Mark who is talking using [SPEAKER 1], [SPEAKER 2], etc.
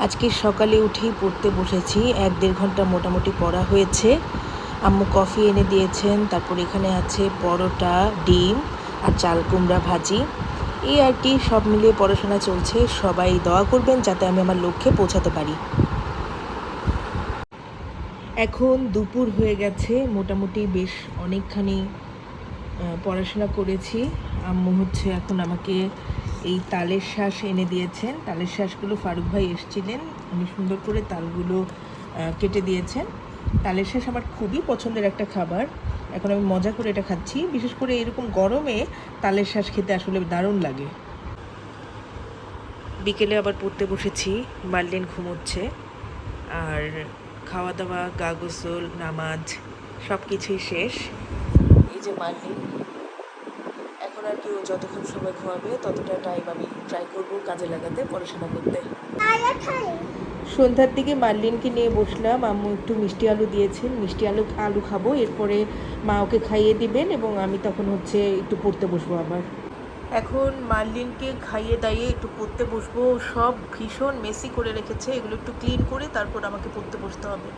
[SPEAKER 1] আজকে সকালে উঠেই পড়তে বসেছি। ১-১.৫ ঘন্টা মোটামুটি পড়া হয়েছে। আম্মু কফি এনে দিয়েছেন। তারপর এখানে আছে পরোটা, ডিম আর চাল কুমড়া ভাজি। এই আর কি, সব মিলিয়ে পড়াশোনা চলছে। সবাই দোয়া করবেন যাতে আমি আমার লক্ষ্যে পৌঁছাতে পারি। এখন দুপুর হয়ে গেছে, মোটামুটি বেশ অনেকখানি পড়াশোনা করেছি। আম্মু এখন আমাকে এই তালের শাঁস এনে দিয়েছেন। তালের শাঁসগুলো ফারুক ভাই এসেছিলেন, উনি সুন্দর করে তালগুলো কেটে দিয়েছেন। তালের শাঁস আমার খুবই পছন্দের একটা খাবার। এখন আমি মজা করে এটা খাচ্ছি। বিশেষ করে এরকম গরমে তালের শাঁস খেতে আসলে দারুণ লাগে। বিকেলে আবার পড়তে বসেছি। মার্লিন ঘুমোচ্ছে, আর খাওয়া দাওয়া, গা গোসল, নামাজ সব কিছুই শেষ। এই যে মার্লিন, এখন আর কি ও যতক্ষণ সময় ঘুমাবে ততটা টাইম আমি ট্রাই করব কাজে লাগাতে, পড়াশোনা করতে। সন্ধ্যার দিকে মার্লিনকে নিয়ে বসলাম। আম্মু একটু মিষ্টি আলু দিয়েছেন, মিষ্টি আলু খাবো। এরপরে মা ওকে খাইয়ে দিবেন এবং আমি তখন একটু পড়তে বসবো আবার। এখন মার্লিনকে খাইয়ে দাইয়ে একটু পড়তে বসবো। সব ভীষণ মেসি করে রেখেছে, এগুলো একটু ক্লিন করে তারপর আমাকে পড়তে বসতে হবে।